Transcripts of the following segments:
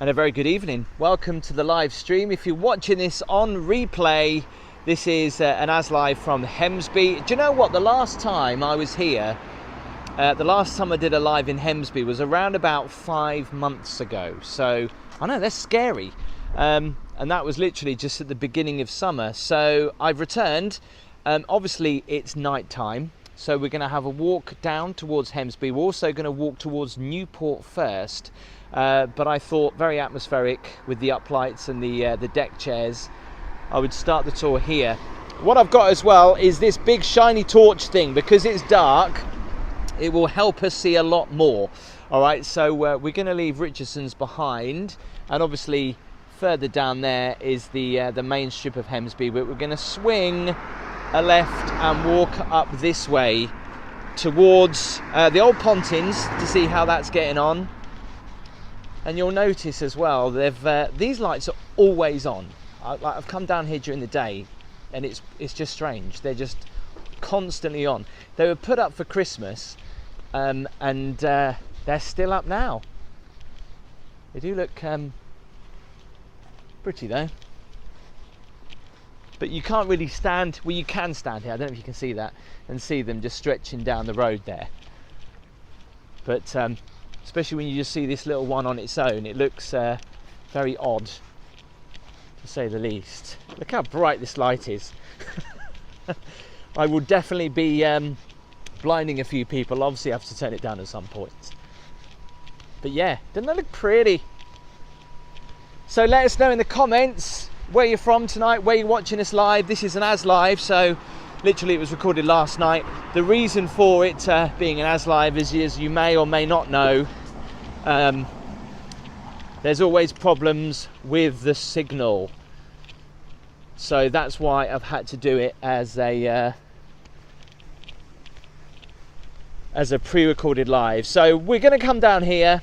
and a very good evening. Welcome to the live stream. If you're watching this on replay, this is an As Live from Hemsby. Do you know what? The last time I was here, the last time I did a live in Hemsby was around about 5 months ago. So I know that's scary, and that was literally just at the beginning of summer. So I've returned. Obviously it's night time, so we're going to have a walk down towards Hemsby. We're also going to walk towards Newport first. But I thought, very atmospheric with the uplights and the deck chairs, I would start the tour here. What I've got as well is this big shiny torch thing. Because it's dark, it will help us see a lot more. All right, so we're going to leave Richardson's behind, and obviously further down there is the main strip of Hemsby. But we're going to swing a left and walk up this way towards the old pontins to see how that's getting on. And you'll notice as well, these lights are always on. I've come down here during the day, and it's just strange. They're just constantly on. They were put up for Christmas, and they're still up now. They do look pretty though. But you can't really stand. Well, you can stand here. I don't know if you can see that, and see them just stretching down the road there. But especially when you just see this little one on its own, it looks very odd, to say the least. Look how bright this light is. I will definitely be blinding a few people. Obviously I have to turn it down at some point. But yeah, doesn't that look pretty? So let us know in the comments where you're from tonight, where you're watching us live. This is an As Live, so literally it was recorded last night. The reason for it being an As Live is, as you may or may not know, there's always problems with the signal. So that's why I've had to do it as a pre-recorded live. So we're going to come down here,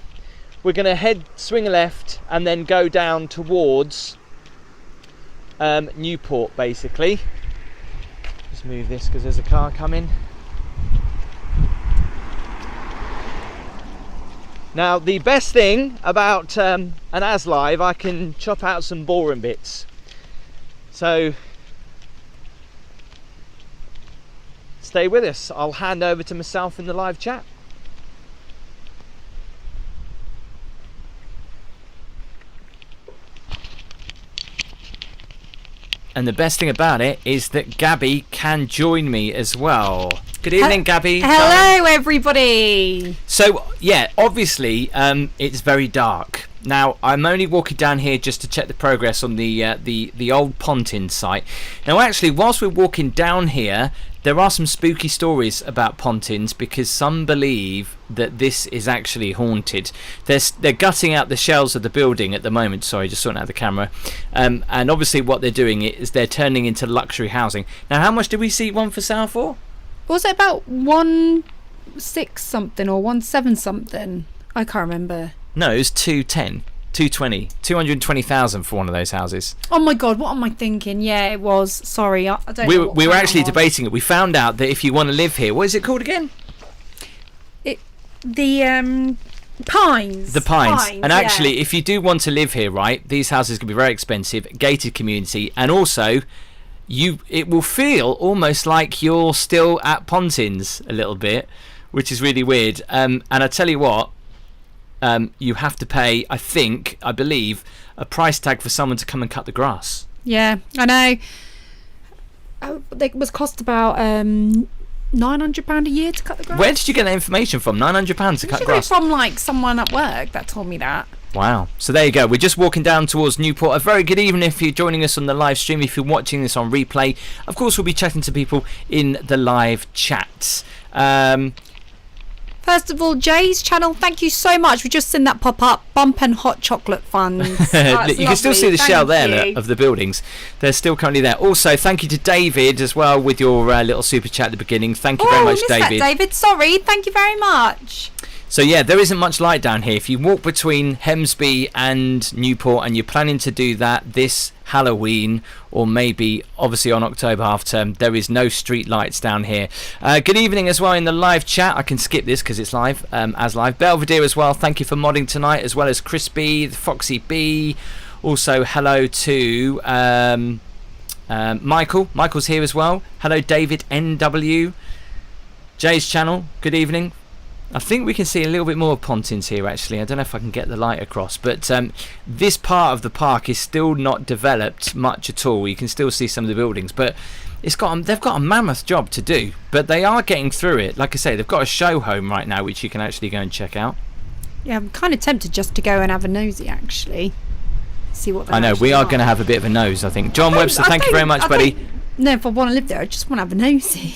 we're going to swing a left and then go down towards Newport, basically. Just move this because there's a car coming. Now the best thing about an As Live, I can chop out some boring bits. So stay with us. I'll hand over to myself in the live chat. And the best thing about it is that Gabby can join me as well. Good evening, Gabby. Hello, everybody. So, yeah, obviously, it's very dark. Now, I'm only walking down here just to check the progress on the old Pontin site. Now, actually, whilst we're walking down here, there are some spooky stories about Pontins, because some believe that this is actually haunted. They're gutting out the shells of the building at the moment. Sorry, just sorting out the camera. And obviously what they're doing is they're turning into luxury housing. Now, how much did we see one for sale for? Was it about 1.6 something or 1.7 something? I can't remember. No, it was 210. 220, 220,000 for one of those houses. Oh my god, what am I thinking? Yeah, it was. Sorry, I don't know. We were actually debating it. We found out that if you want to live here, what is it called again? The Pines. The Pines. And actually, if you do want to live here, right, these houses can be very expensive, gated community, and also it will feel almost like you're still at Pontins a little bit, which is really weird. And I tell you what, you have to pay, I believe, a price tag for someone to come and cut the grass. Yeah, I know. It was cost about £900 a year to cut the grass. Where did you get that information from? £900 to cut grass? From like someone at work that told me that. Wow. So there you go. We're just walking down towards Newport. A very good evening if you're joining us on the live stream. If you're watching this on replay, of course, we'll be chatting to people in the live chats. First of all, Jay's channel, thank you so much. We just seen that pop up. Bump and hot chocolate funds. You can still see the shell there of the buildings. They're still currently there. Also, thank you to David as well with your little super chat at the beginning. Thank you very much, David. David, sorry. Thank you very much. So yeah, there isn't much light down here. If you walk between Hemsby and Newport and you're planning to do that this Halloween, or maybe obviously on October half term, there is no street lights down here. Good evening as well in the live chat. I can skip this because it's live, as live. Belvedere as well, thank you for modding tonight, as well as Crispy, the Foxy B. Also hello to Michael's here as well. Hello David NW. Jay's channel, good evening. I think we can see a little bit more of pontins here actually. I don't know if I can get the light across, but this part of the park is still not developed much at all. You can still see some of the buildings, but they've got a mammoth job to do, but they are getting through it. Like I say, they've got a show home right now which you can actually go and check out. Yeah, I'm kind of tempted just to go and have a nosy actually. See what I know, we are going to have a bit of a nose, I think. John Webster, thank you very much, buddy. No, if I want to live there, I just want to have a nosy.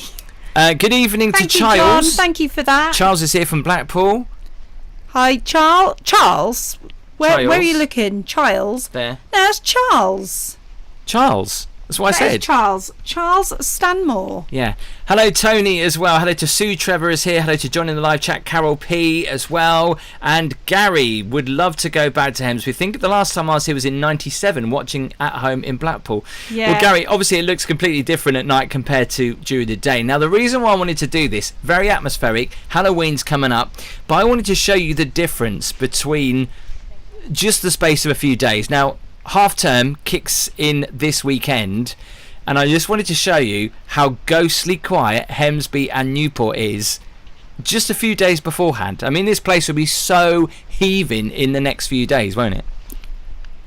Good evening to Charles. John. Thank you for that. Charles is here from Blackpool. Hi, Charles. Where are you looking? Charles? There. No, it's Charles. Charles? That's what I said. Charles Stanmore. Yeah. Hello, Tony, as well. Hello to Sue. Trevor is here. Hello to John in the live chat. Carol P as well. And Gary would love to go back to Hemsby. I think the last time I was here was in '97, watching at home in Blackpool. Yeah. Well, Gary, obviously it looks completely different at night compared to during the day. Now, the reason why I wanted to do this, very atmospheric. Halloween's coming up, but I wanted to show you the difference between just the space of a few days. Now, half term kicks in this weekend, and I just wanted to show you how ghostly quiet Hemsby and Newport is just a few days beforehand. I mean, this place will be so heaving in the next few days, won't it?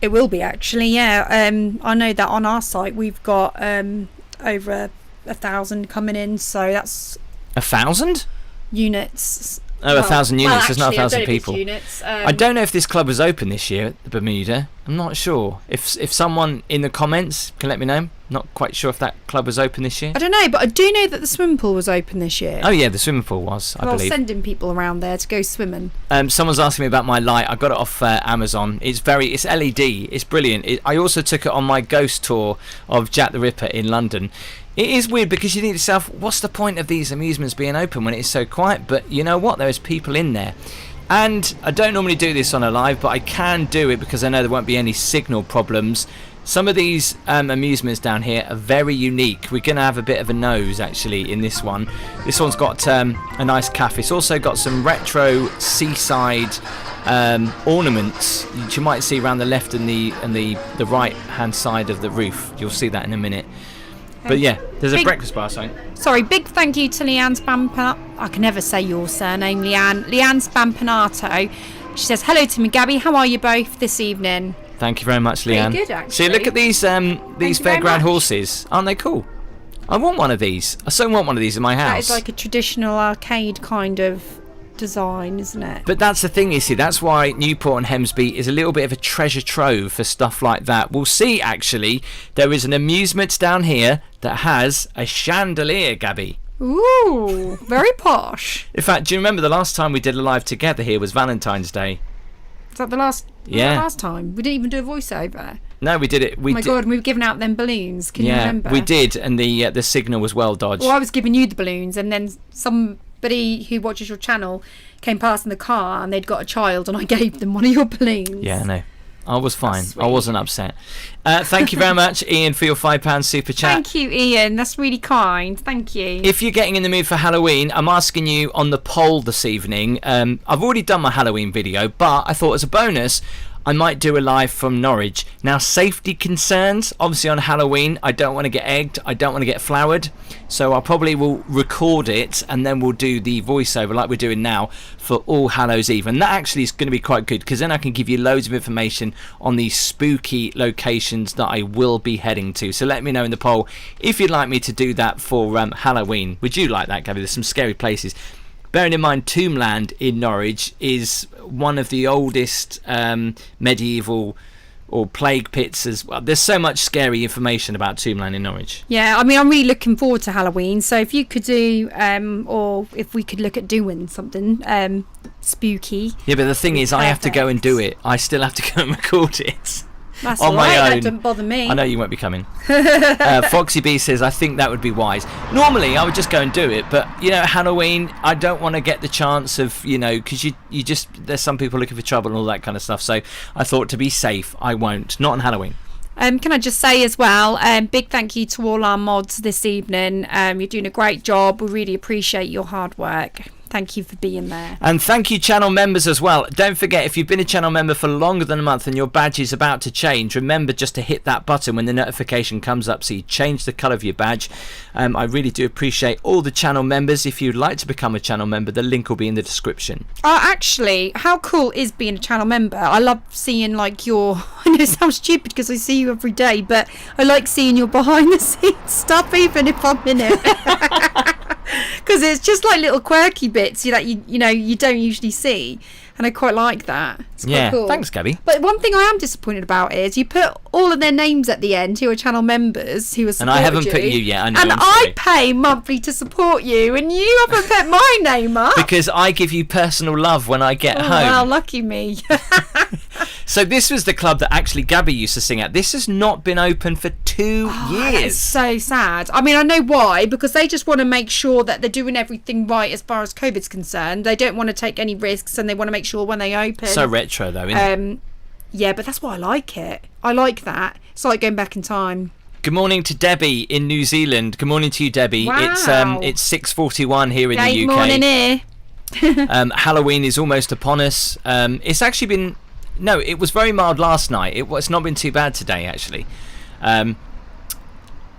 It will be actually, yeah. I know that on our site we've got over 1,000 coming in, so that's 1,000 units. Oh, 1,000 units. There's not 1,000 people. Units. I don't know if this club was open this year at Bermuda. I'm not sure. If someone in the comments can let me know. Not quite sure if that club was open this year. I don't know, but I do know that the swimming pool was open this year. Oh yeah, the swimming pool was, I believe. I was sending people around there to go swimming. Someone's asking me about my light. I got it off Amazon. It's LED. It's brilliant. I also took it on my ghost tour of Jack the Ripper in London. It is weird because you think to yourself, what's the point of these amusements being open when it's so quiet? But you know what? There's people in there. And I don't normally do this on a live, but I can do it because I know there won't be any signal problems. Some of these amusements down here are very unique. We're going to have a bit of a nose actually in this one. This one's got a nice cafe. It's also got some retro seaside ornaments that you might see around the left and the right hand side of the roof. You'll see that in a minute. But yeah, there's a breakfast bar sign. Sorry, big thank you to Leanne Spampanato. I can never say your surname, Leanne. Leanne Spampanato. She says, hello to me, Gabby. How are you both this evening? Thank you very much, Leanne. Very good, actually. See, look at these fairground horses. Aren't they cool? I want one of these. I so want one of these in my house. That is like a traditional arcade kind of design, isn't it? But that's the thing, you see, that's why Newport and Hemsby is a little bit of a treasure trove for stuff like that. We'll see, actually, there is an amusement down here that has a chandelier, Gabby. Ooh, very posh. In fact, do you remember the last time we did a live together here was Valentine's Day? Was that the last? Yeah. The last time we didn't even do a voiceover. No, we did it. Oh my God, we were giving out them balloons. Can you remember? We did, and the signal was well dodged. Well, I was giving you the balloons, and then somebody who watches your channel came past in the car, and they'd got a child, and I gave them one of your balloons. Yeah, I know. I was fine. I wasn't upset. Thank you very much, Ian, for your £5 super chat. Thank you, Ian. That's really kind. Thank you. If you're getting in the mood for Halloween, I'm asking you on the poll this evening. I've already done my Halloween video, but I thought as a bonus, I might do a live from Norwich. Now, safety concerns, obviously on Halloween, I don't want to get egged, I don't want to get flowered, so I probably will record it and then we'll do the voiceover like we're doing now for All Hallows Eve. And that actually is going to be quite good because then I can give you loads of information on these spooky locations that I will be heading to. So let me know in the poll if you'd like me to do that for Halloween. Would you like that, Gabby? There's some scary places. Bearing in mind Tombland in Norwich is one of the oldest medieval or plague pits as well. There's so much scary information about Tombland in Norwich. Yeah, I mean, I'm really looking forward to Halloween. So if you could do, or if we could look at doing something spooky. Yeah, but the thing is, I have to go and do it. I still have to go and record it. That's on all my right, own. that doesn't bother me. I know you won't be coming. Foxy B says, I think that would be wise. Normally, I would just go and do it, but, Halloween, I don't want to get the chance of, because you just, there's some people looking for trouble and all that kind of stuff, so I thought to be safe, I won't. Not on Halloween. Can I just say as well, big thank you to all our mods this evening. You're doing a great job. We really appreciate your hard work. Thank you for being there. And thank you, channel members, as well. Don't forget, if you've been a channel member for longer than a month and your badge is about to change, remember just to hit that button when the notification comes up so you change the colour of your badge. I really do appreciate all the channel members. If you'd like to become a channel member, the link will be in the description. Actually, how cool is being a channel member? I love seeing your... I know it sounds stupid because I see you every day, but I like seeing your behind the scenes stuff even if I'm in it. Because it's just like little quirky bits that you don't usually see, and I quite like that. It's quite cool. Thanks, Gabby. But one thing I am disappointed about is you put all of their names at the end who are channel members who are supported. And I haven't put you yet. I know. And I pay monthly to support you, and you haven't put my name up. Because I give you personal love when I get home. Wow, lucky me. So this was the club that actually Gabby used to sing at. This has not been open for 2 years. It's so sad. I mean, I know why, because they just want to make sure that they're doing everything right as far as COVID's concerned. They don't want to take any risks, and they want to make sure when they open. So retro though, isn't it? Yeah, but that's why I like it. I like that. It's like going back in time. Good morning to Debbie in New Zealand. Good morning to you, Debbie. Wow. It's 6:41 here in the UK. Good morning here. Halloween is almost upon us. It's actually been... No, it was very mild last night. It's not been too bad today, actually.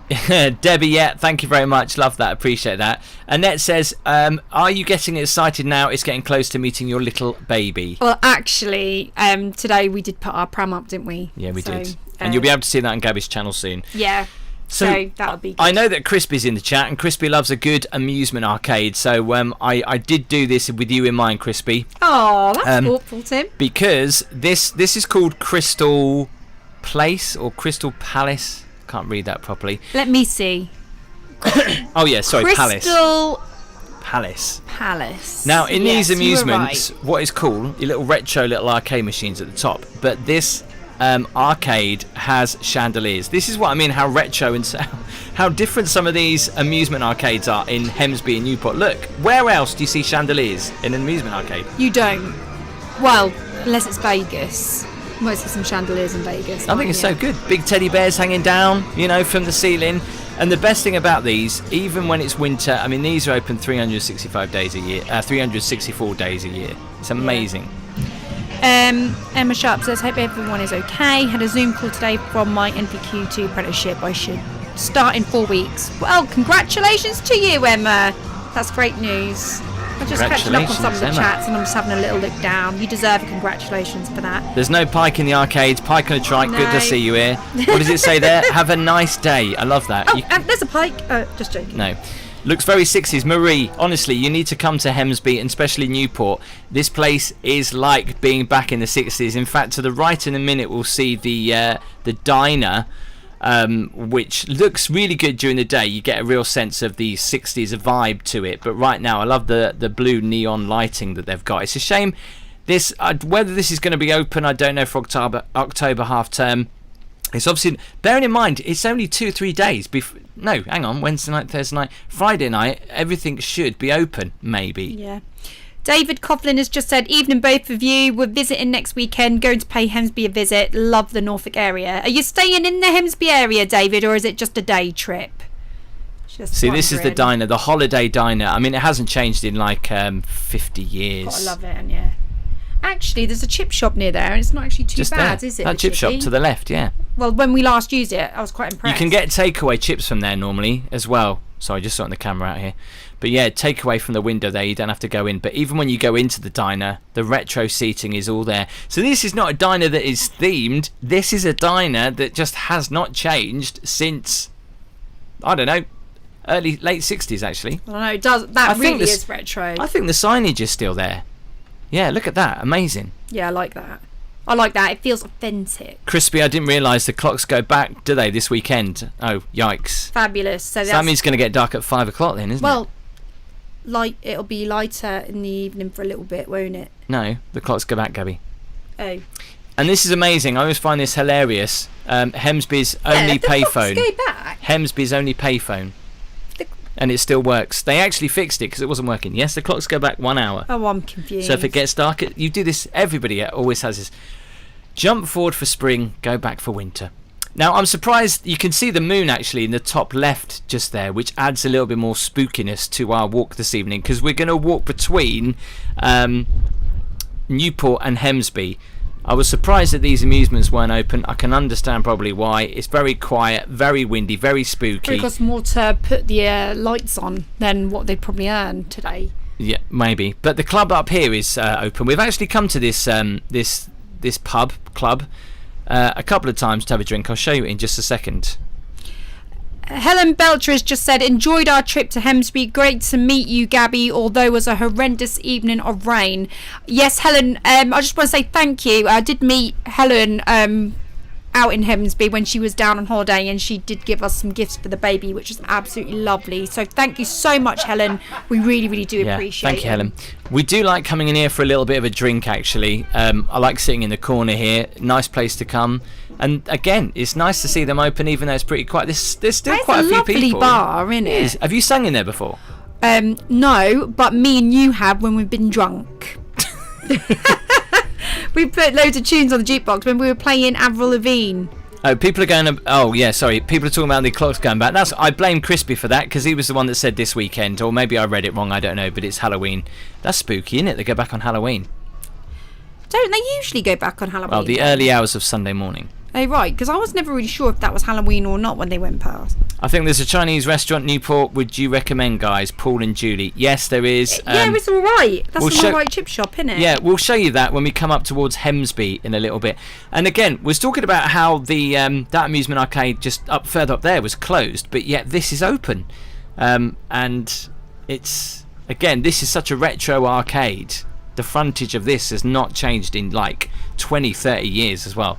Debbie, yeah, thank you very much. Love that. Appreciate that. Annette says, are you getting excited now? It's getting close to meeting your little baby. Well, actually, today we did put our pram up, didn't we? Yeah, we did. And you'll be able to see that on Gabby's channel soon. Yeah. So that would be good. I know that Crispy's in the chat, and Crispy loves a good amusement arcade. So I did do this with you in mind, Crispy. Oh, that's thoughtful, Tim. Because this is called Crystal Place or Crystal Palace. Can't read that properly. Let me see. Oh yeah, sorry, Crystal Palace. Now in these amusements, what is cool, your little retro little arcade machines at the top, but this arcade has chandeliers. This is what I mean, how retro and how different some of these amusement arcades are in Hemsby and Newport. Look, where else do you see chandeliers in an amusement arcade? You don't. Well, unless it's Vegas. You might see some chandeliers in Vegas. I think it's so good. Big teddy bears hanging down, from the ceiling. And the best thing about these, even when it's winter, I mean, these are open 365 days a year, 364 days a year. It's amazing. Emma Sharp says, hope everyone is okay. Had a Zoom call today from my NVQ2 apprenticeship. I should start in 4 weeks. Well, congratulations to you, Emma. That's great news. I'm just catching up on some of the chats, and I'm just having a little look down. You deserve a congratulations for that. There's no pike in the arcades. Pike on a trike. No. Good to see you here. What does it say there? Have a nice day. I love that. Oh, there's a pike. Just joking. No. Looks very 60s. Marie, honestly, you need to come to Hemsby, and especially Newport. This place is like being back in the 60s. In fact, to the right in a minute, we'll see the diner, which looks really good during the day. You get a real sense of the 60s vibe to it. But right now, I love the blue neon lighting that they've got. It's a shame whether this is going to be open, I don't know, for October half term. It's obviously, bearing in mind, it's only 2-3 days before. No, hang on, Wednesday night, Thursday night, Friday night, everything should be open, maybe. Yeah. David Coughlin has just said, evening both of you, we're visiting next weekend, going to pay Hemsby a visit, love the Norfolk area. Are you staying in the Hemsby area, David, or is it just a day trip? See, this is the diner, the holiday diner. I mean, it hasn't changed in like 50 years. I love it, and yeah. Actually, there's a chip shop near there, and it's not actually too bad, is it? That chip shop to the left, yeah. Well, when we last used it, I was quite impressed. You can get takeaway chips from there normally as well. Sorry, just sorting the camera out here. But yeah, takeaway from the window there. You don't have to go in. But even when you go into the diner, the retro seating is all there. So this is not a diner that is themed. This is a diner that just has not changed since, I don't know, late 60s actually. I don't know. It does. That really is retro. I think the signage is still there. Yeah, look at that. Amazing. Yeah, I like that. I like that. It feels authentic. Crispy, I didn't realise the clocks go back, do they, this weekend? Oh, yikes. Fabulous. So that means it's going to get dark at 5 o'clock then, isn't it? Well, it'll be lighter in the evening for a little bit, won't it? No, the clocks go back, Gabby. Oh. And this is amazing. I always find this hilarious. Hemsby's only payphone. Go back. Hemsby's only payphone. And it still works. They actually fixed it because it wasn't working. Yes, the clocks go back 1 hour. Oh, I'm confused. So if it gets dark, you do this. Everybody always has this. Jump forward for spring, go back for winter. Now, I'm surprised you can see the moon actually in the top left just there, which adds a little bit more spookiness to our walk this evening, because we're going to walk between Newport and Hemsby. I was surprised that these amusements weren't open. I can understand probably why. It's very quiet, very windy, very spooky. It costs more to put the lights on than what they probably earned today. Yeah, maybe. But the club up here is open. We've actually come to this this club a couple of times to have a drink. I'll show you in just a second. Helen Belcher has just said, enjoyed our trip to Hemsby. Great to meet you, Gabby, although it was a horrendous evening of rain. Yes, Helen, I just want to say thank you. I did meet Helen out in Hemsby when she was down on holiday, and she did give us some gifts for the baby, which is absolutely lovely. So thank you so much, Helen. We really, really do appreciate it. Thank you, Helen. We do like coming in here for a little bit of a drink, actually. I like sitting in the corner here. Nice place to come. And again, it's nice to see them open, even though it's pretty quiet. There's still quite a few people. It's a lovely bar, isn't it? Have you sung in there before? No, but me and you have when we've been drunk. We put loads of tunes on the jukebox when we were playing Avril Lavigne. Oh, people are going. Oh, yeah. Sorry, people are talking about the clocks going back. I blame Crispy for that, because he was the one that said this weekend, or maybe I read it wrong. I don't know, but it's Halloween. That's spooky, isn't it? They go back on Halloween. Don't they usually go back on Halloween? Oh, the early hours of Sunday morning. Oh, right, because I was never really sure if that was Halloween or not when they went past. I think there's a Chinese restaurant, Newport. Would you recommend, guys? Paul and Julie. Yes, there is. Yeah, it's all right. That's an all right chip shop, isn't it? Yeah, we'll show you that when we come up towards Hemsby in a little bit. And again, we're talking about how the that amusement arcade just further up there was closed, but yet this is open. And it's, again, this is such a retro arcade. The frontage of this has not changed in like 20, 30 years as well.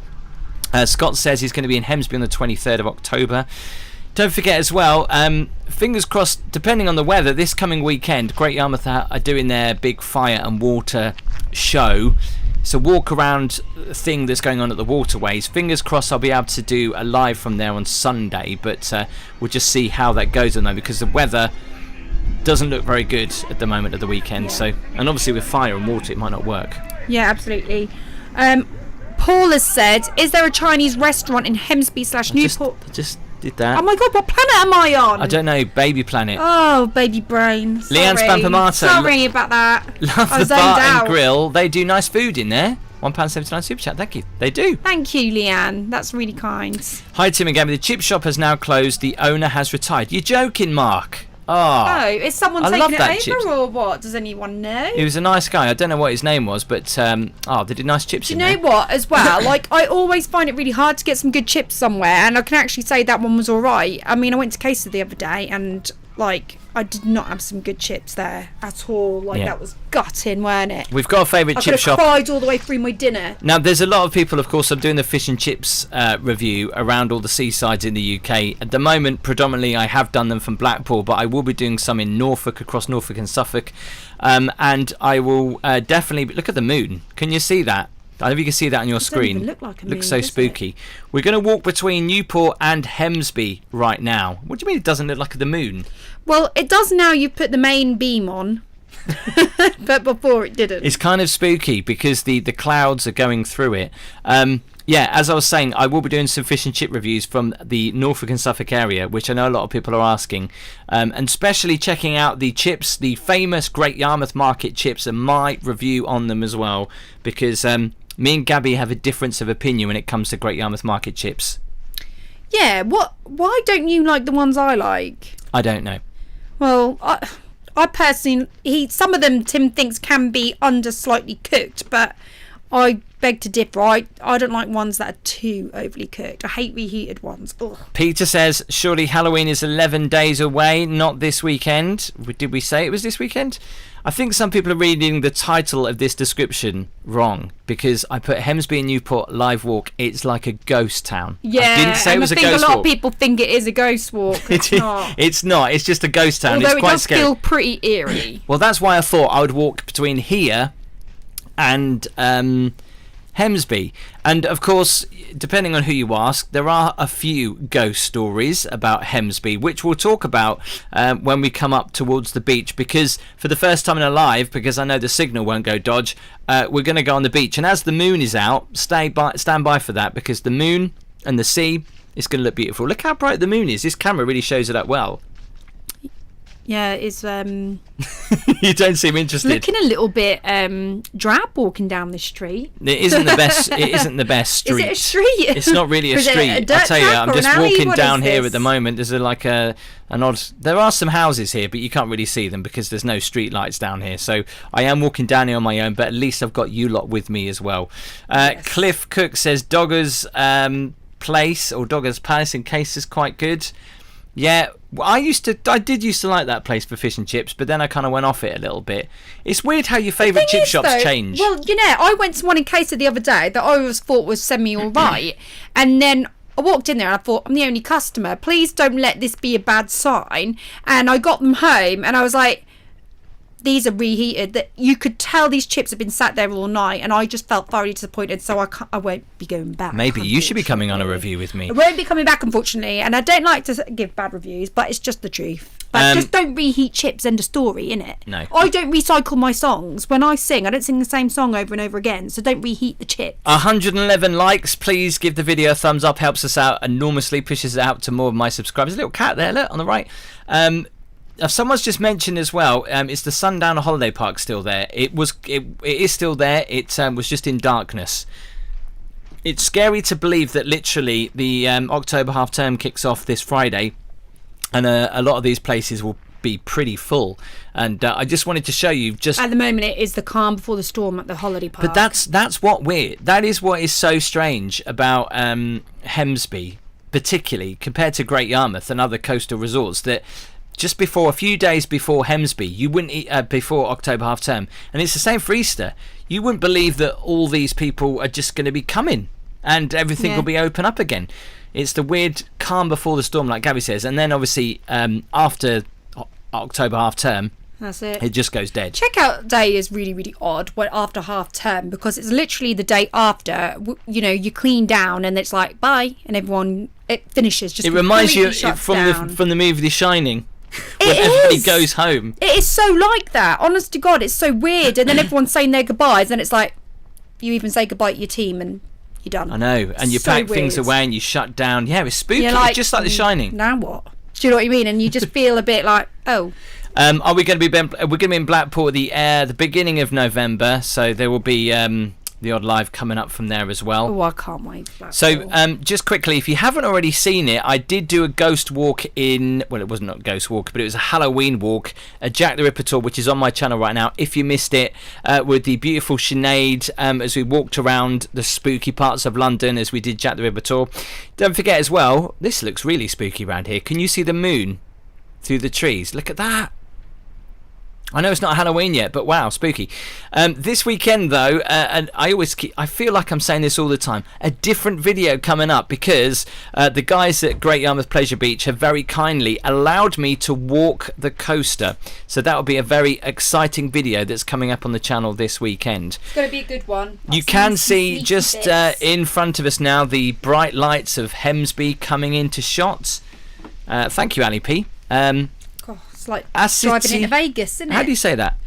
Scott says he's going to be in Hemsby on the 23rd of October. Don't forget as well, fingers crossed, depending on the weather, this coming weekend, Great Yarmouth are doing their big fire and water show. It's a walk around thing that's going on at the waterways. Fingers crossed I'll be able to do a live from there on Sunday, but we'll just see how that goes on though, because the weather doesn't look very good at the moment of the weekend. Yeah. So, and obviously with fire and water it might not work. Yeah, absolutely. Paul has said, is there a Chinese restaurant in Hemsby / Newport? I just did that. Oh my god, what planet am I on? I don't know, Baby Planet. Oh, baby brain. Leanne Spampamato. Sorry about that. Love the bar and grill. They do nice food in there. £1.79 super chat, thank you. They do. Thank you, Leanne. That's really kind. Hi, Tim and Gabby. The chip shop has now closed. The owner has retired. You're joking, Mark. Oh, is someone taking it over or what? Does anyone know? He was a nice guy. I don't know what his name was, but they did nice chips in there. Do you know what, as well? Like, I always find it really hard to get some good chips somewhere, and I can actually say that one was all right. I mean, I went to Casey the other day, and, like, I did not have some good chips there at all. Like, that was gutting, weren't it? We've got a favourite chip shop. I could have cried all the way through my dinner. Now, there's a lot of people, of course, I'm doing the fish and chips review around all the seasides in the UK. At the moment, predominantly, I have done them from Blackpool, but I will be doing some in Norfolk, across Norfolk and Suffolk. And I will definitely... Look at the moon. Can you see that? I don't know if you can see that on your screen. It doesn't even look like a moon, looks so spooky. We're going to walk between Newport and Hemsby right now. What do you mean it doesn't look like the moon? Well, it does now you've put the main beam on. But before it didn't. It's kind of spooky because the clouds are going through it. Yeah, as I was saying, I will be doing some fish and chip reviews from the Norfolk and Suffolk area, which I know a lot of people are asking. And especially checking out the chips, the famous Great Yarmouth Market chips, and my review on them as well. Because me and Gabby have a difference of opinion when it comes to Great Yarmouth Market chips. Yeah, why don't you like the ones I like? I don't know. Well, I personally, some of them Tim thinks can be under slightly cooked, but I beg to differ. I don't like ones that are too overly cooked. I hate reheated ones. Ugh. Peter says, surely Halloween is 11 days away, not this weekend. Did we say it was this weekend? I think some people are reading the title of this description wrong, because I put Hemsby and Newport Live Walk. It's like a ghost town. Yeah, I didn't say it was a ghost walk. I think a lot of people think it is a ghost walk. It's not. It's not. It's just a ghost town. Although it's quite scary. It does feel pretty eerie. Well, that's why I thought I would walk between here and Hemsby. And of course, depending on who you ask, there are a few ghost stories about Hemsby, which we'll talk about when we come up towards the beach, because for the first time in our life, because I know the signal won't go dodge, we're going to go on the beach. And as the moon is out, stand by for that, because the moon and the sea is going to look beautiful. Look how bright the moon is. This camera really shows it up well. Yeah, it's You don't seem interested. looking a little bit drab walking down the street. It isn't the best. It isn't the best street. Is it a street? It's not really a Is it street. a dirt I tell you, track I'm or just an alley? walking What down is here this? at the moment. There's an odd. There are some houses here, but you can't really see them because there's no street lights down here. So I am walking down here on my own, but at least I've got you lot with me as well. Yes. Cliff Cook says Dogger's Place or Dogger's Palace in Case is quite good. Yeah, I did used to like that place for fish and chips, but then I kind of went off it a little bit. It's weird how your favourite chip shops change. Well, I went to one in Case the other day that I always thought was semi-alright, and then I walked in there and I thought, I'm the only customer. Please don't let this be a bad sign. And I got them home and I was like, these are reheated. That you could tell these chips have been sat there all night, and I just felt thoroughly disappointed. So I won't be going back. Maybe you should be coming on a review with me. I won't be coming back, unfortunately, and I don't like to give bad reviews, but it's just the truth. But just don't reheat chips. End of story, innit? No. I don't recycle my songs. When I sing, I don't sing the same song over and over again. So don't reheat the chips. 111 likes. Please give the video a thumbs up. Helps us out enormously. Pushes it out to more of my subscribers. A little cat there, look, on the right. Someone's just mentioned as well, it's the Sundowner Holiday Park still there. It is still there. It was just in darkness. It's scary to believe that literally the October half term kicks off this Friday, and a lot of these places will be pretty full. And I just wanted to show you just At the moment, it is the calm before the storm at the holiday park. But that is what is so strange about Hemsby, particularly compared to Great Yarmouth and other coastal resorts, that just a few days before Hemsby, you wouldn't eat before October half term, and it's the same for Easter. You wouldn't believe that all these people are just going to be coming and everything will be open up again. It's the weird calm before the storm, like Gabby says, and then obviously after October half term, that's it. It just goes dead. Checkout day is really, really odd after half term, because it's literally the day after. You clean down and it's like bye, and it finishes. Just it reminds you from from the movie The Shining. When everybody goes home. It is so like that. Honest to God, it's so weird. And then everyone's saying their goodbyes, and it's like you even say goodbye to your team, and you're done. I know, and you pack things away and you shut down. Yeah, it's spooky. Like, it's just like The Shining. Now what? Do you know what I mean? And you just feel a bit like, oh. Are we going to be? We're going to be in Blackpool at the beginning of November, so there will be the odd live coming up from there as well. Oh, I can't wait. So just quickly, if you haven't already seen it, I did do a ghost walk it wasn't a ghost walk, but it was a Halloween walk, a Jack the Ripper tour, which is on my channel right now if you missed it, with the beautiful Sinead as we walked around the spooky parts of London as we did Jack the Ripper tour. Don't forget as well, this looks really spooky around here. Can you see the moon through the trees? Look at that. I know it's not Halloween yet, but wow, spooky. This weekend though, and I feel like I'm saying this all the time, a different video coming up, because the guys at Great Yarmouth Pleasure Beach have very kindly allowed me to walk the coaster. So that will be a very exciting video that's coming up on the channel this weekend. It's going to be a good one. You can see just in front of us now the bright lights of Hemsby coming into shots. Thank you, Ali P. Like driving into Vegas, isn't it? How do you say that?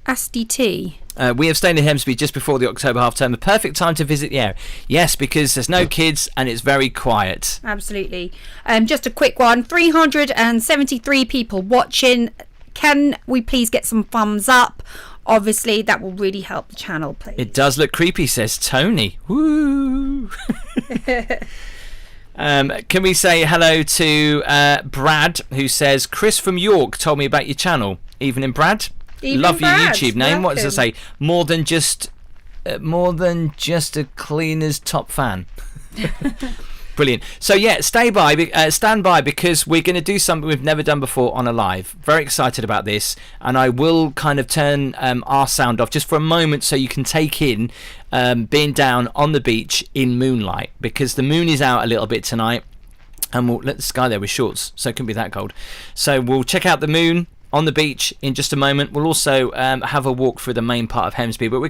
Asti T. We have stayed in Hemsby just before the October half term. The perfect time to visit the area. Yes, because there's no kids and it's very quiet. Absolutely. Just a quick one. 373 people watching. Can we please get some thumbs up? Obviously, that will really help the channel, please. It does look creepy, says Tony. Woo! Can we say hello to Brad, who says, Chris from York told me about your channel. Evening, Brad. Love your YouTube name. Welcome. What does it say? More than just a cleaner's top fan. Brilliant. So yeah, stand by, because we're going to do something we've never done before on a live. Very excited about this, and I will kind of turn our sound off just for a moment so you can take in being down on the beach in moonlight, because the moon is out a little bit tonight, and we'll let the sky there with shorts, so it couldn't be that cold. So we'll check out the moon on the beach in just a moment. We'll also have a walk through the main part of Hemsby, but we're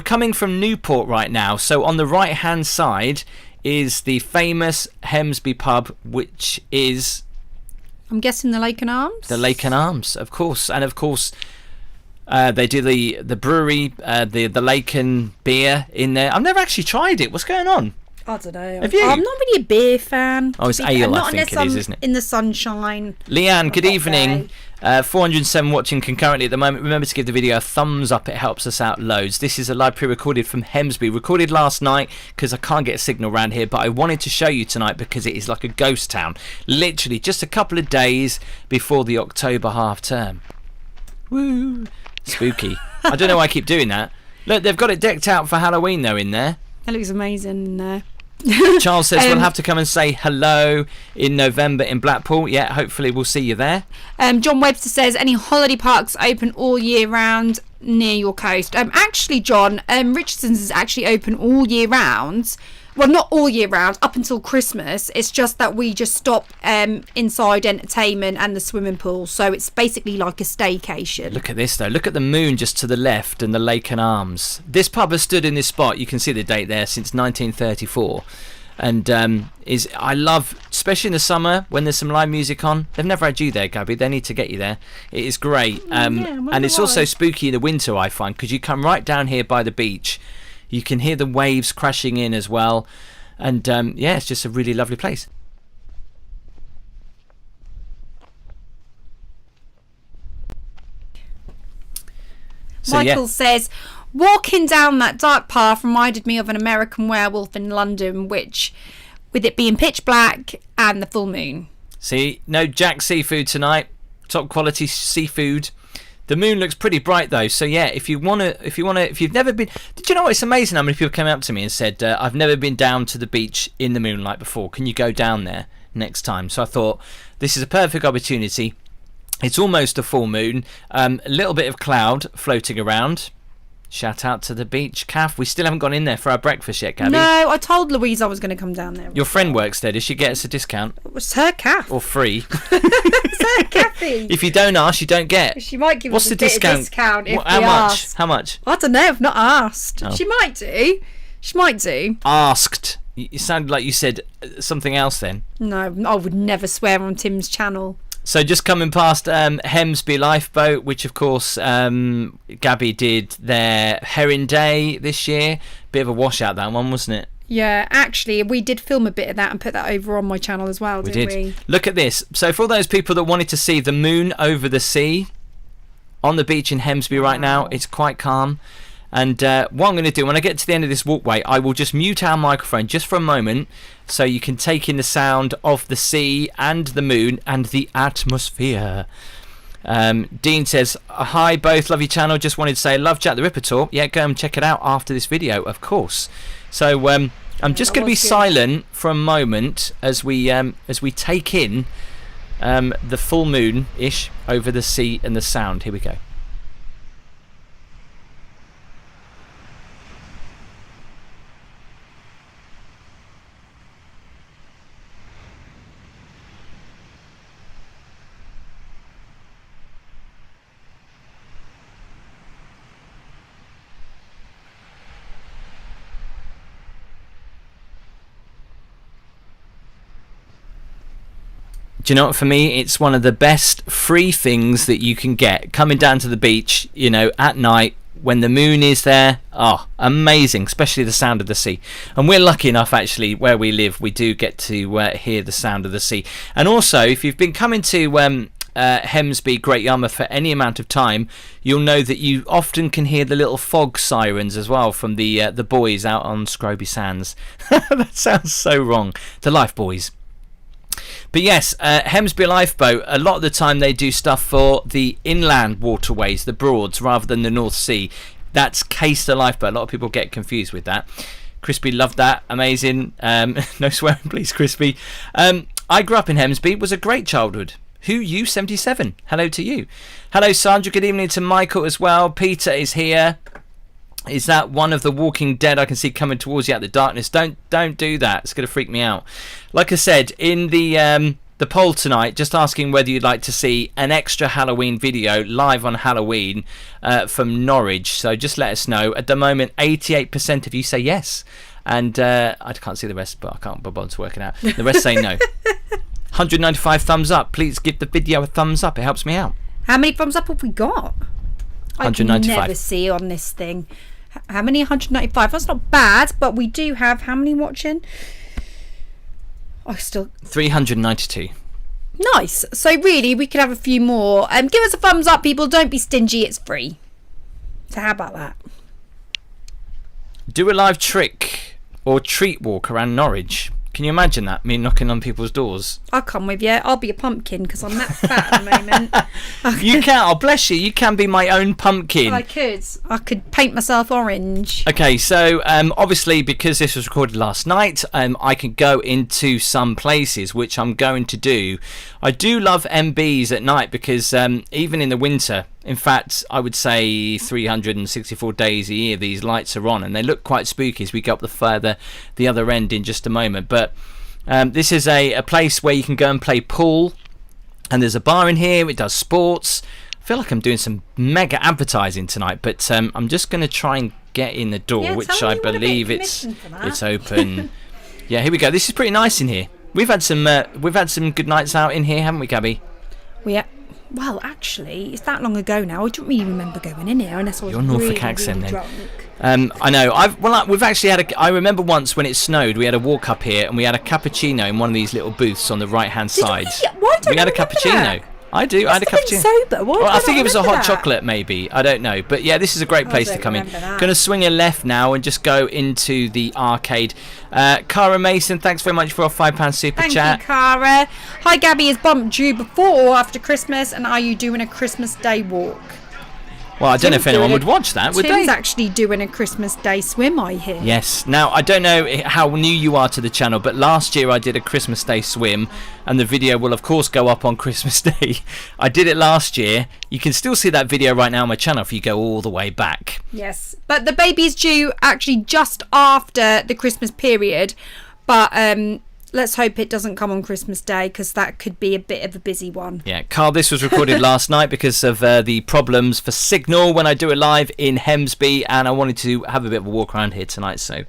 coming from Newport right now. So on the right hand side is the famous Hemsby pub, which is, I'm guessing, the Lake and Arms. The Lake and Arms, of course. And of course they do the brewery, the Lake and beer in there. I've never actually tried it. What's going on? I don't know. Have you? I'm not really a beer fan. Oh, it's ale, I think it is, isn't it? In the sunshine. Leanne, good evening. 407 watching concurrently at the moment. Remember to give the video a thumbs up. It helps us out loads. This is a live pre-recorded from Hemsby. Recorded last night because I can't get a signal around here, but I wanted to show you tonight because it is like a ghost town. Literally just a couple of days before the October half term. Woo! Spooky. I don't know why I keep doing that. Look, they've got it decked out for Halloween though in there. That looks amazing. Charles says we'll have to come and say hello in November in Blackpool. Yeah, hopefully we'll see you there. John Webster says, any holiday parks open all year round near your coast? Actually, John, Richardson's is actually open all year round. Well, not all year round, up until Christmas. It's just that we just stop inside entertainment and the swimming pool. So it's basically like a staycation. Look at this, though. Look at the moon just to the left and the Lake and Arms. This pub has stood in this spot. You can see the date there, since 1934. And I love, especially in the summer when there's some live music on. They've never had you there, Gabby. They need to get you there. It is great. And it's also spooky in the winter, I find, because you come right down here by the beach. You can hear the waves crashing in as well. And yeah, it's just a really lovely place. So, Michael says, walking down that dark path reminded me of an American Werewolf in London, which, with it being pitch black and the full moon. See, no Jack seafood tonight. Top quality seafood. The moon looks pretty bright though, so yeah, if you've never been, did you know what? It's amazing how many people came up to me and said, I've never been down to the beach in the moonlight before. Can you go down there next time? So I thought this is a perfect opportunity. It's almost a full moon, a little bit of cloud floating around. Shout out to the beach. Kath, we still haven't gone in there for our breakfast yet, Gabby. No, I told Louise I was going to come down there. Your friend works there. Does she get us a discount? It's her Kath. Or free? It's her Kathy. If you don't ask, you don't get. She might give us a discount if we ask. How much? I don't know. I've not asked. Oh. She might do. She might do. Asked. You sounded like you said something else then. No, I would never swear on Tim's channel. So just coming past Hemsby Lifeboat, which of course Gabby did their Herring Day this year. Bit of a washout, that one, wasn't it? Yeah, actually, we did film a bit of that and put that over on my channel as well, didn't we? Look at this. So for all those people that wanted to see the moon over the sea on the beach in Hemsby right now, it's quite calm. And what I'm going to do, when I get to the end of this walkway, I will just mute our microphone just for a moment so you can take in the sound of the sea and the moon and the atmosphere. Dean says, hi both, love your channel. Just wanted to say, love Jack the Ripper talk. Yeah, go and check it out after this video, of course. So I'm just going to be silent for a moment as we take in the full moon-ish over the sea and the sound. Here we go. Do you know what, for me, it's one of the best free things that you can get. Coming down to the beach, you know, at night when the moon is there. Oh, amazing, especially the sound of the sea. And we're lucky enough, actually, where we live, we do get to hear the sound of the sea. And also, if you've been coming to Hemsby, Great Yarmouth for any amount of time, you'll know that you often can hear the little fog sirens as well from the boys out on Scroby Sands. That sounds so wrong. The Life Boys. But yes, Hemsby Lifeboat, a lot of the time they do stuff for the inland waterways, the Broads, rather than the North Sea. That's Caister Lifeboat. A lot of people get confused with that. Crispy loved that. Amazing. No swearing, please, Crispy. I grew up in Hemsby. It was a great childhood. Who you? 77. Hello to you. Hello, Sandra. Good evening to Michael as well. Peter is here. Is that one of the Walking Dead I can see coming towards you out of the darkness? Don't do that. It's going to freak me out. Like I said, in the the poll tonight, just asking whether you'd like to see an extra Halloween video live on Halloween from Norwich. So just let us know. At the moment, 88% of you say yes. And I can't see the rest, but I can't bother to work it out. The rest say no. 195 thumbs up. Please give the video a thumbs up. It helps me out. How many thumbs up have we got? 195. I can never see on this thing. How many? 195. That's not bad, but we do have how many watching? 392. Nice. So really, we could have a few more. Give us a thumbs up, people. Don't be stingy. It's free. So how about that? Do a live trick or treat walk around Norwich. Can you imagine that? Me knocking on people's doors. I'll come with you. I'll be a pumpkin because I'm that fat at the moment. You can. Oh, bless you. You can be my own pumpkin. I could paint myself orange. Okay, so obviously because this was recorded last night, I can go into some places, which I'm going to do. I do love MBs at night because even in the winter, in fact, I would say 364 days a year, these lights are on, and they look quite spooky as we go up the other end in just a moment. But this is a place where you can go and play pool, and there's a bar in here. It does sports. I feel like I'm doing some mega advertising tonight, but I'm just going to try and get in the door, which I believe it's open. Yeah, here we go. This is pretty nice in here. We've had some good nights out in here, haven't we, Gabby? Well, actually, it's that long ago now. I don't really remember going in here unless I was Your Norfolk really, accent, really then. drunk. I know. We've actually had I remember once when it snowed, we had a walk up here and we had a cappuccino in one of these little booths on the right-hand side. We had a cappuccino. That? I do. I had a cappuccino. Sober. Well, I think it was a hot chocolate, maybe. I don't know. But yeah, this is a great place to come in. Going to swing a left now and just go into the arcade. Cara Mason, thanks very much for a £5 super chat. Thank you, Cara. Hi, Gabby. Is bump due before or after Christmas? And are you doing a Christmas Day walk? Well, I don't know if anyone would watch that, would they? Tim's actually doing a Christmas Day swim, I hear. Yes. Now, I don't know how new you are to the channel, but last year I did a Christmas Day swim, and the video will, of course, go up on Christmas Day. I did it last year. You can still see that video right now on my channel if you go all the way back. Yes. But the baby's due actually just after the Christmas period, but let's hope it doesn't come on Christmas Day because that could be a bit of a busy one. Yeah, Carl, this was recorded last night because of the problems for signal when I do it live in Hemsby, and I wanted to have a bit of a walk around here tonight, so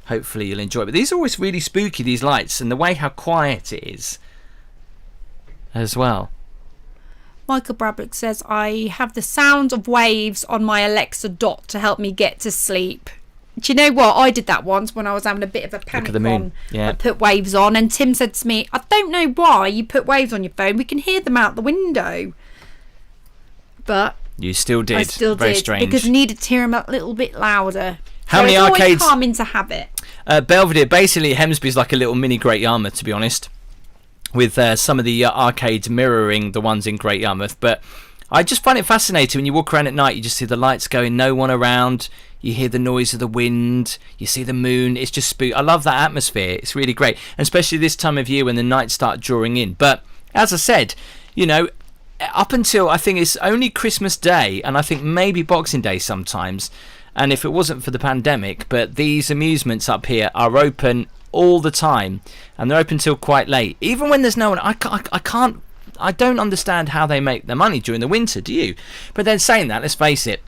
hopefully you'll enjoy it. But these are always really spooky, these lights, and the way how quiet it is as well. Michael Brablick says, I have the sound of waves on my Alexa Dot to help me get to sleep. Do you know what? I did that once when I was having a bit of a panic. Look at the moon. Yeah. I put waves on, and Tim said to me, I don't know why you put waves on your phone. We can hear them out the window. But you still did. I still Very did strange. because I needed to hear them a little bit louder. How many it's arcades? Always calming to habit. Belvedere, basically Hemsby's like a little mini Great Yarmouth, to be honest, with some of the arcades mirroring the ones in Great Yarmouth. But I just find it fascinating when you walk around at night. You just see the lights going, no one around. You hear the noise of the wind. You see the moon. It's just spook. I love that atmosphere. It's really great, and especially this time of year when the nights start drawing in. But as I said, you know, up until I think it's only Christmas Day, and I think maybe Boxing Day sometimes. And if it wasn't for the pandemic, but these amusements up here are open all the time, and they're open till quite late. Even when there's no one, I don't understand how they make their money during the winter. Do you? But then saying that, let's face it.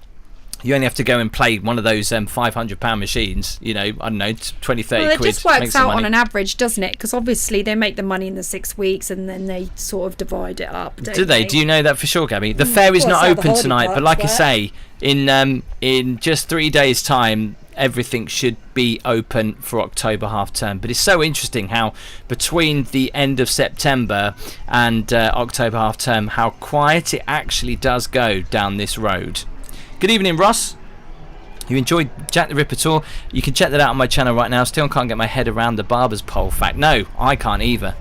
You only have to go and play one of those £500 machines, you know, I don't know, 20, 30 well, it quid. just works out on an average, doesn't it? Because obviously they make the money in the 6 weeks and then they sort of divide it up, don't Do they? Do you know that for sure, Gabby? The fair is not open tonight, but like I say, in just 3 days' time, everything should be open for October half term. But it's so interesting how between the end of September and October half term, how quiet it actually does go down this road. Good evening, Ross. You enjoyed Jack the Ripper tour? You can check that out on my channel right now. Still can't get my head around the barber's pole fact. No, I can't either.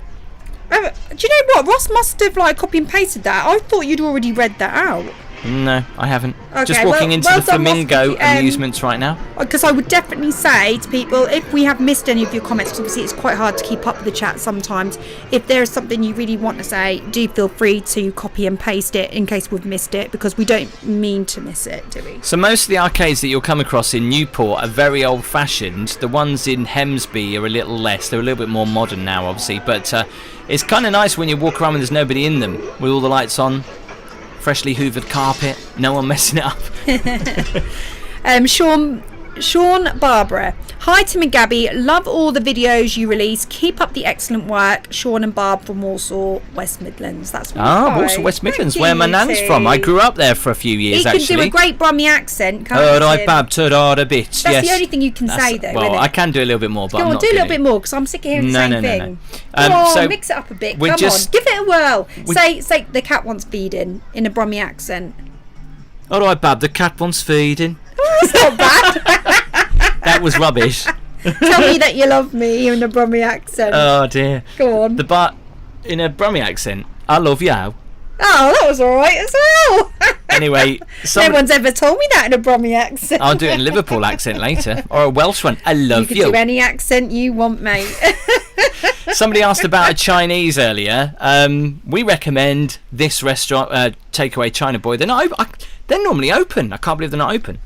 Do you know what? Ross must have copy and pasted that. I thought you'd already read that out. No, I haven't. Okay, just walking into the Flamingo amusements right now. Because I would definitely say to people, if we have missed any of your comments, because obviously it's quite hard to keep up with the chat sometimes, if there's something you really want to say, do feel free to copy and paste it in case we've missed it, because we don't mean to miss it, do we? So most of the arcades that you'll come across in Newport are very old-fashioned. The ones in Hemsby are a little less. They're a little bit more modern now, obviously, but It's kind of nice when you walk around when there's nobody in them, with all the lights on, freshly hoovered carpet, no one messing it up. Sean Barbara. Hi Tim and Gabby, love all the videos you release. Keep up the excellent work. Sean and Barb from Walsall, West Midlands. That's Walsall, West Midlands, where my nan's from. I grew up there for a few years, actually. He can do a great Brummy accent, can't he? Right, Bab, a bit. That's the only thing you can say, though. Well, I can do a little bit more, but I'm not do a little bit more, because I'm sick of hearing the same thing. Come on, mix it up a bit. Come on, give it a whirl. Say the cat wants feeding in a Brummy accent. All right, Bab, the cat wants feeding. Oh, that's not bad. That was rubbish. Tell me that you love me in a Brummy accent. Oh dear. Go on. In a Brummy accent, I love you. Oh, that was alright as well. Anyway, no one's ever told me that in a Brummy accent. I'll do it in a Liverpool accent later, or a Welsh one. I love you. You can do any accent you want, mate. Somebody asked about a Chinese earlier. We recommend this restaurant, Takeaway China Boy. They're not. They're normally open. I can't believe they're not open.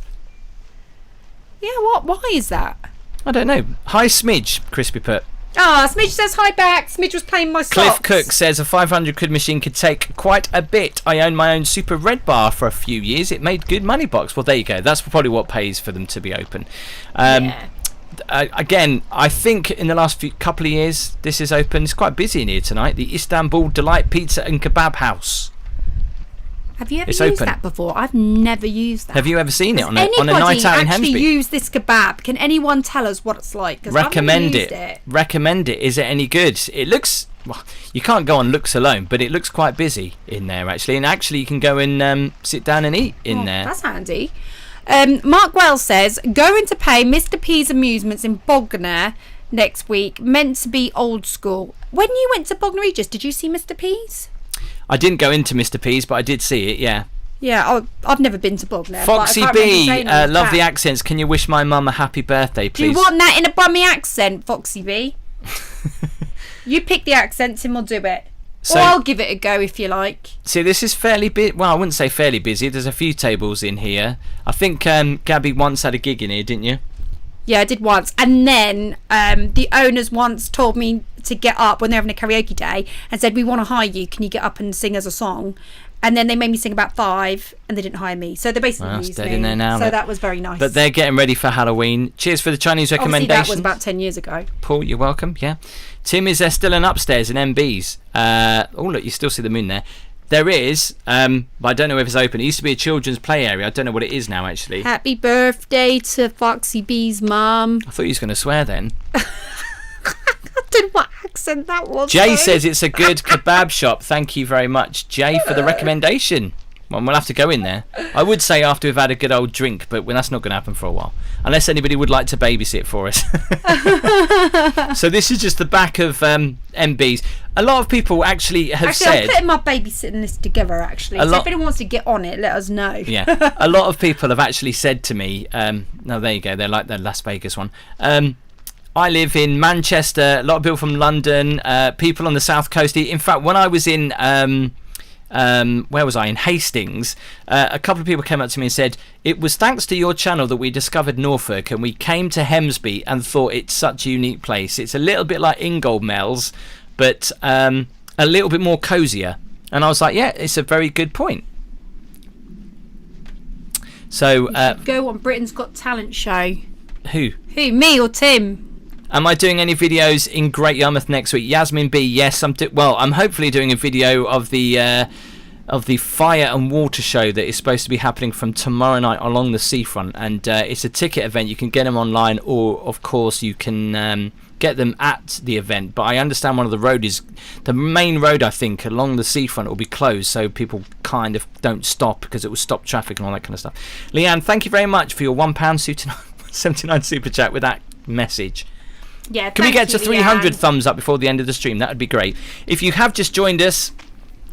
Yeah, what? Why is that? I don't know. Hi, Smidge, Crispy put. Smidge says hi back. Smidge was playing my socks. Cliff Cook says a 500 quid machine could take quite a bit. I owned my own Super Red Bar for a few years. It made good money box. Well, there you go. That's probably what pays for them to be open. Again, I think in the last couple of years, this is open. It's quite busy in here tonight. The Istanbul Delight Pizza and Kebab House. Have you ever used that before? I've never used that. Have you ever seen it on a night out in Hemsby? Anybody actually use this kebab? Can anyone tell us what it's like? Recommend it. Recommend it. Is it any good? It looks... Well, you can't go on looks alone, but it looks quite busy in there, actually. And actually, you can go and sit down and eat in there. That's handy. Mark Wells says, going to pay Mr. P's Amusements in Bognor next week. Meant to be old school. When you went to Bognor Regis, did you see Mr. P's? I didn't go into Mr. P's, but I did see it, yeah. Yeah, I've never been to Bognor. Foxy B, love the accents. Can you wish my mum a happy birthday, please? Do you want that in a Brummy accent, Foxy B? You pick the accent, Tim will do it. Or I'll give it a go if you like. See, this is fairly busy. Well, I wouldn't say fairly busy. There's a few tables in here. I think Gabby once had a gig in here, didn't you? Yeah, I did once. And then the owners once told me to get up when they're having a karaoke day and said, we want to hire you. Can you get up and sing us a song? And then they made me sing about 5 and they didn't hire me. So they basically used me. In there now, so that was very nice. But they're getting ready for Halloween. Cheers for the Chinese recommendations. Obviously, that was about 10 years ago. Paul, you're welcome. Yeah. Tim, is there still an upstairs in MB's? Oh, look, you still see the moon there. There is, but I don't know if it's open. It used to be a children's play area. I don't know what it is now, actually. Happy birthday to Foxy B's mum. I thought you was going to swear then. I don't know what accent that was. Jay says it's a good kebab shop. Thank you very much, Jay, for the recommendation. Well, we'll have to go in there. I would say after we've had a good old drink, but that's not going to happen for a while. Unless anybody would like to babysit for us. So this is just the back of MB's. A lot of people actually have said... I'm putting my babysitting list together, actually. So if anyone wants to get on it, let us know. Yeah. A lot of people have actually said to me... no, there you go. They're like the Las Vegas one. I live in Manchester. A lot of people from London. People on the South Coast. In fact, when I was in... where was I? In Hastings. A couple of people came up to me and said, it was thanks to your channel that we discovered Norfolk and we came to Hemsby and thought it's such a unique place. It's a little bit like Inglemells, but a little bit more cozier. And I was like, yeah, it's a very good point. So go on Britain's Got Talent show. Who, me or Tim? Am I doing any videos in Great Yarmouth next week? Yasmin B, yes, I'm hopefully doing a video of the fire and water show that is supposed to be happening from tomorrow night along the seafront, and it's a ticket event. You can get them online, or of course you can get them at the event. But I understand the main road, I think, along the seafront will be closed, so people kind of don't stop because it will stop traffic and all that kind of stuff. Leanne, thank you very much for your £1.79 super chat with that message. Yeah, can we get to 300 thumbs up before the end of the stream? That would be great. If you have just joined us,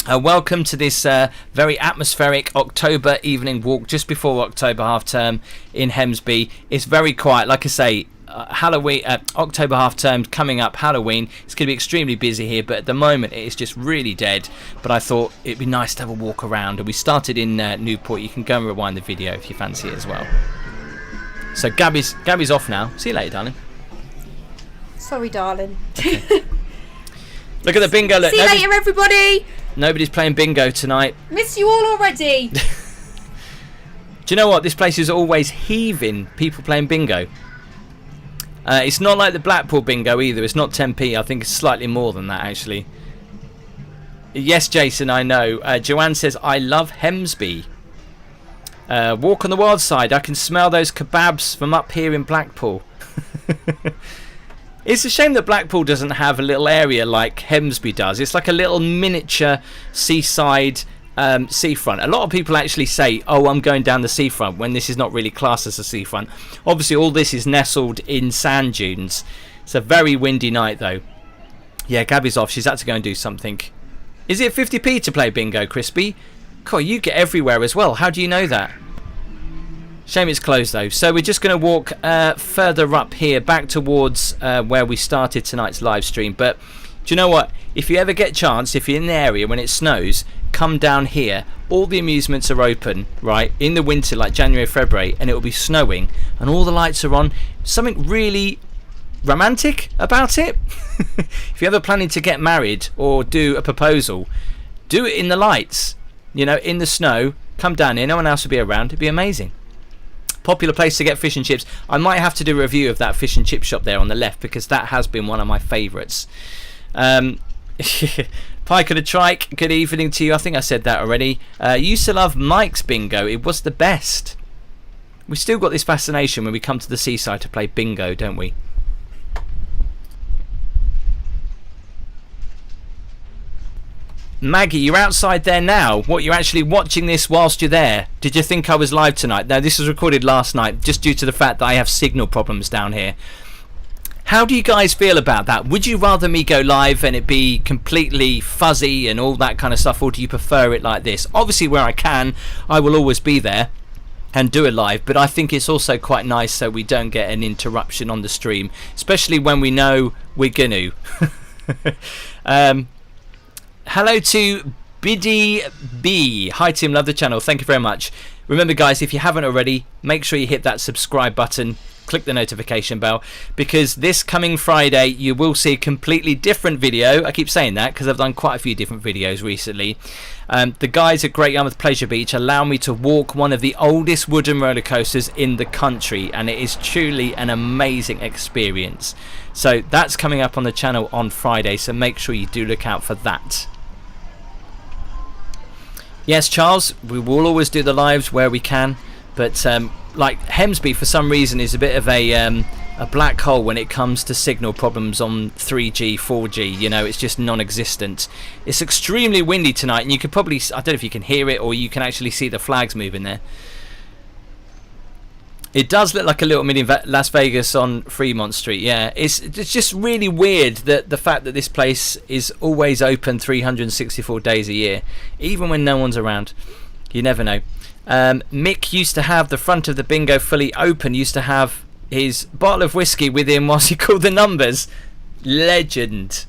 welcome to this very atmospheric October evening walk just before October half term in Hemsby. It's very quiet. Like I say, Halloween, October half term coming up, Halloween. It's going to be extremely busy here, but at the moment it is just really dead. But I thought it'd be nice to have a walk around, and we started in Newport. You can go and rewind the video if you fancy it as well. So Gabby's off now. See you later, darling. Sorry, darling. Okay. Look at the bingo. Look, See you later, everybody. Nobody's playing bingo tonight. Miss you all already. Do you know what? This place is always heaving people playing bingo. It's not like the Blackpool bingo either. It's not 10p. I think it's slightly more than that, actually. Yes, Jason, I know. Joanne says, I love Hemsby. Walk on the wild side. I can smell those kebabs from up here in Blackpool. It's a shame that Blackpool doesn't have a little area like Hemsby does. It's like a little miniature seaside seafront. A lot of people actually say, oh, I'm going down the seafront, when this is not really classed as a seafront. Obviously, all this is nestled in sand dunes. It's a very windy night, though. Yeah, Gabby's off. She's had to go and do something. Is it 50p to play bingo, Crispy? God, you get everywhere as well. How do you know that? Shame it's closed though. So we're just going to walk further up here, back towards where we started tonight's live stream. But do you know what? If you ever get a chance, if you're in the area when it snows, come down here. All the amusements are open, right, in the winter, like January, February, and it will be snowing, and all the lights are on. Something really romantic about it. If you're ever planning to get married or do a proposal, do it in the lights, you know, in the snow. Come down here, no one else will be around. It'd be amazing. Popular place to get fish and chips. I might have to do a review of that fish and chip shop there on the left, because that has been one of my favourites. Pike of the Trike, good evening to you. I think I said that already. Used to love Mike's bingo. It was the best. We still got this fascination when we come to the seaside to play bingo, don't we? Maggie, you're outside there now. What, you're actually watching this whilst you're there? Did you think I was live tonight? No, this was recorded last night, just due to the fact that I have signal problems down here. How do you guys feel about that? Would you rather me go live and it be completely fuzzy and all that kind of stuff, or do you prefer it like this? Obviously, where I can, I will always be there and do it live, but I think it's also quite nice so we don't get an interruption on the stream, especially when we know we're gonna. Hello to Biddy B. Hi Tim, love the channel. Thank you very much. Remember guys, if you haven't already, make sure you hit that subscribe button, click the notification bell, because this coming Friday you will see a completely different video. I keep saying that because I've done quite a few different videos recently. The guys at Great Yarmouth Pleasure Beach allow me to walk one of the oldest wooden roller coasters in the country, and it is truly an amazing experience. So that's coming up on the channel on Friday, so make sure you do look out for that. Yes, Charles, we will always do the lives where we can, but like Hemsby for some reason is a bit of a black hole when it comes to signal problems on 3G, 4G. You know, it's just non-existent. It's extremely windy tonight, and you could probably, I don't know if you can hear it or you can actually see the flags moving there. It does look like a little mini Las Vegas on Fremont Street. Yeah, it's just really weird that the fact that this place is always open 364 days a year, even when no one's around. You never know. Mick used to have the front of the bingo fully open, used to have his bottle of whiskey with him whilst he called the numbers. Legend.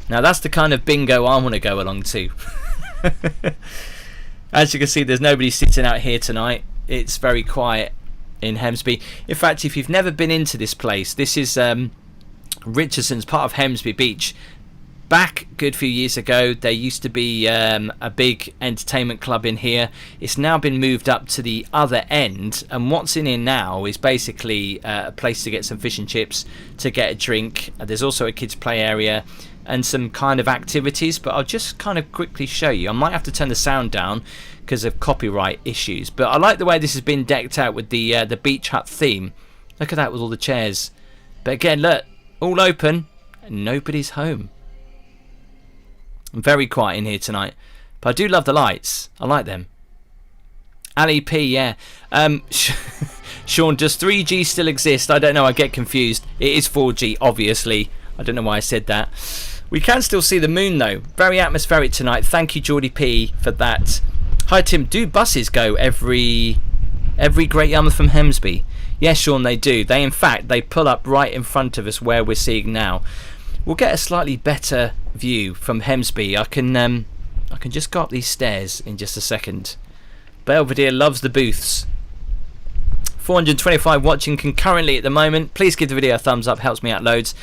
Now that's the kind of bingo I want to go along to. As you can see, there's nobody sitting out here tonight. It's very quiet in Hemsby. In fact, if you've never been into this place, this is Richardson's, part of Hemsby Beach. Back a good few years ago, there used to be a big entertainment club in here. It's now been moved up to the other end, and what's in here now is basically a place to get some fish and chips, to get a drink. There's also a kids play area and some kind of activities, but I'll just kind of quickly show you. I might have to turn the sound down because of copyright issues, but I like the way this has been decked out with the beach hut theme. Look at that with all the chairs. But again, look, all open and nobody's home. I'm very quiet in here tonight, but I do love the lights. I like them. Ali P, yeah. Sean, does 3G still exist? I don't know, I get confused. It is 4G, obviously. I don't know why I said that. We can still see the moon though. Very atmospheric tonight. Thank you, Geordie P, for that. Hi Tim, do buses go every Great Yarmouth from Hemsby? Yes, Sean, they do. They, in fact, they pull up right in front of us where we're seeing now. We'll get a slightly better view from Hemsby. I can just go up these stairs in just a second. Belvedere loves the booths. 425 watching concurrently at the moment. Please give the video a thumbs up, helps me out loads.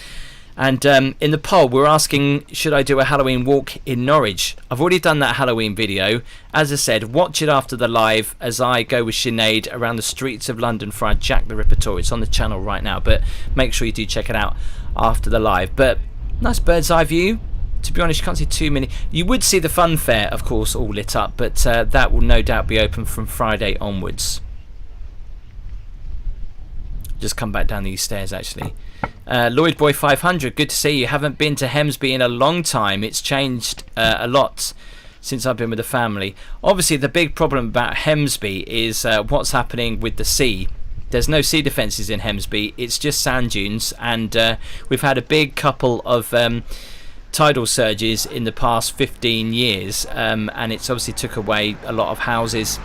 And in the poll, we're asking, should I do a Halloween walk in Norwich? I've already done that Halloween video. As I said, watch it after the live as I go with Sinead around the streets of London for our Jack the Ripper tour. It's on the channel right now, but make sure you do check it out after the live. But nice bird's eye view. To be honest, you can't see too many. You would see the funfair, of course, all lit up, but that will no doubt be open from Friday onwards. Just come back down these stairs, actually. Lloyd Boy 500, good to see you. Haven't been to Hemsby in a long time. It's changed a lot since I've been with the family. Obviously, the big problem about Hemsby is what's happening with the sea. There's no sea defences in Hemsby. It's just sand dunes, and we've had a big couple of tidal surges in the past 15 years, and it's obviously took away a lot of houses.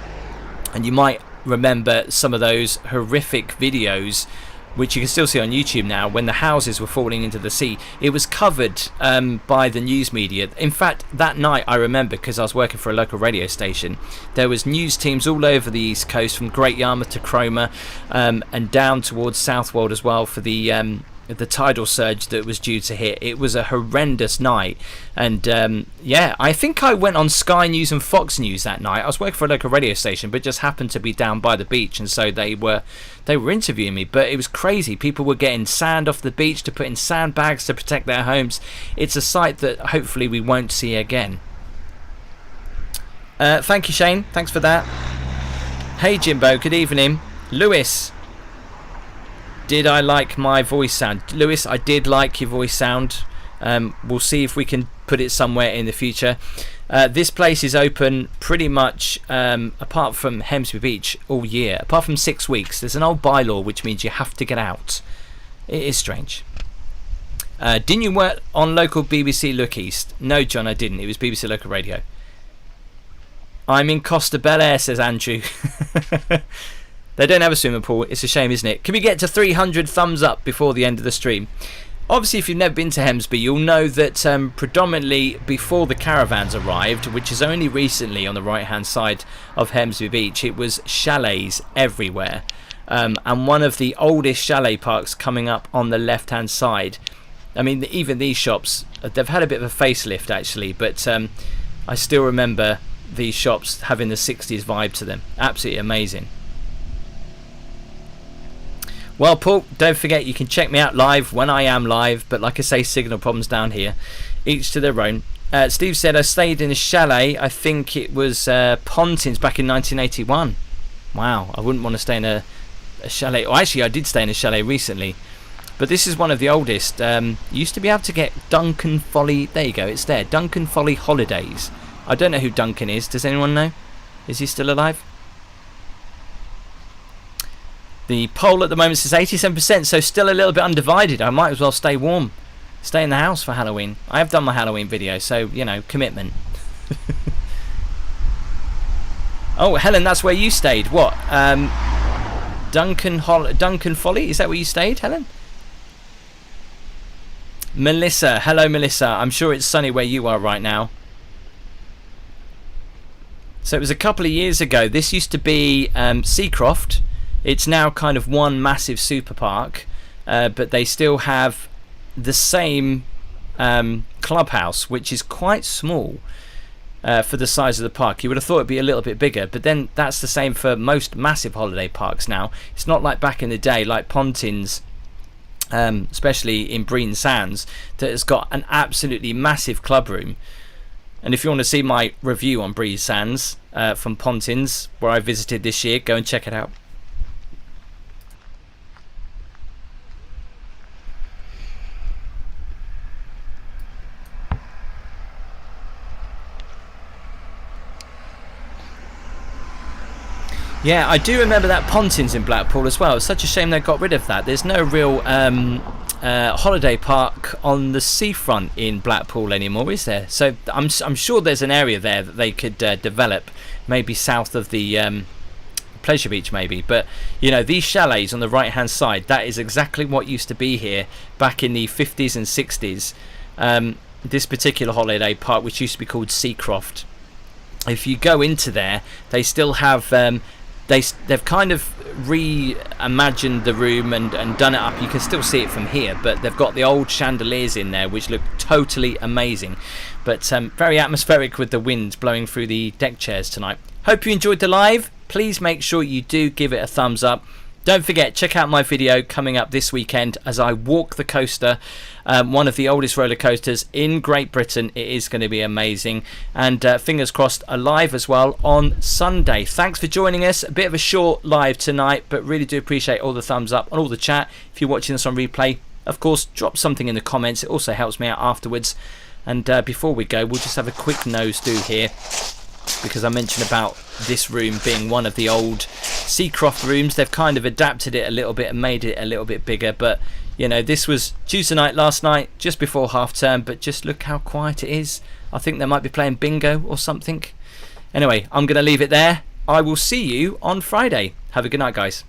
And you might remember some of those horrific videos which you can still see on YouTube now, when the houses were falling into the sea. It was covered by the news media. In fact, that night I remember, because I was working for a local radio station, there was news teams all over the East Coast, from Great Yarmouth to Cromer, and down towards Southwold as well, for the tidal surge that was due to hit. It was a horrendous night, and yeah, I think I went on Sky News and Fox News that night. I was working for a local radio station, but just happened to be down by the beach, and so they were interviewing me. But it was crazy. People were getting sand off the beach to put in sandbags to protect their homes. It's a sight that hopefully we won't see again. Thank you, Shane. Thanks for that. Hey, Jimbo. Good evening. Lewis. Did I like my voice sound? Lewis, I did like your voice sound. We'll see if we can put it somewhere in the future. This place is open pretty much, apart from Hemsby Beach, all year. Apart from 6 weeks. There's an old bylaw which means you have to get out. It is strange. Didn't you work on local BBC Look East? No, John, I didn't. It was BBC Local Radio. I'm in Costa Bel Air, says Andrew. They don't have a swimming pool. It's a shame, isn't it? Can we get to 300 thumbs up before the end of the stream? Obviously, if you've never been to Hemsby, you'll know that predominantly before the caravans arrived, which is only recently on the right-hand side of Hemsby Beach, it was chalets everywhere. And one of the oldest chalet parks coming up on the left-hand side. I mean, even these shops, they've had a bit of a facelift, actually, but I still remember these shops having the 60s vibe to them. Absolutely amazing. Well, Paul, don't forget you can check me out live when I am live, but like I say, signal problems down here, each to their own. Steve said I stayed in a chalet. I think it was Pontins back in 1981. Wow, I wouldn't want to stay in a chalet. Well, actually, I did stay in a chalet recently, but this is one of the oldest. You used to be able to get Duncan Folly. There you go, it's there. Duncan Folly Holidays. I don't know who Duncan is. Does anyone know? Is he still alive? The poll at the moment says 87%, so still a little bit undivided. I might as well stay warm. Stay in the house for Halloween. I have done my Halloween video, so, you know, commitment. Oh, Helen, that's where you stayed. What? Duncan Folly? Is that where you stayed, Helen? Melissa. Hello, Melissa. I'm sure it's sunny where you are right now. So it was a couple of years ago. This used to be Seacroft. It's now kind of one massive super park, but they still have the same clubhouse, which is quite small for the size of the park. You would have thought it'd be a little bit bigger, but then that's the same for most massive holiday parks now. It's not like back in the day, like Pontins, especially in Breen Sands, that has got an absolutely massive club room. And if you want to see my review on Breen Sands from Pontins, where I visited this year, go and check it out. Yeah, I do remember that Pontins in Blackpool as well. It's such a shame they got rid of that. There's no real holiday park on the seafront in Blackpool anymore, is there? So I'm sure there's an area there that they could develop, maybe south of the Pleasure Beach maybe. But, you know, these chalets on the right-hand side, that is exactly what used to be here back in the 50s and 60s. This particular holiday park, which used to be called Seacroft. If you go into there, they still have they've kind of reimagined the room and done it up. You can still see it from here, but they've got the old chandeliers in there which look totally amazing, but very atmospheric with the wind blowing through the deck chairs tonight. Hope you enjoyed the live. Please make sure you do give it a thumbs up. Don't forget, check out my video coming up this weekend as I walk the coaster, one of the oldest roller coasters in Great Britain. It is going to be amazing, and fingers crossed, a live as well on Sunday. Thanks for joining us. A bit of a short live tonight, but really do appreciate all the thumbs up and all the chat. If you're watching this on replay, of course, drop something in the comments. It also helps me out afterwards. And before we go, we'll just have a quick nose do here, because I mentioned about this room being one of the old Seacroft rooms. They've kind of adapted it a little bit and made it a little bit bigger, but you know, this was Tuesday night last night, just before half term, but just look how quiet it is. I think they might be playing bingo or something. Anyway, I'm going to leave it there. I will see you on Friday. Have a good night, guys.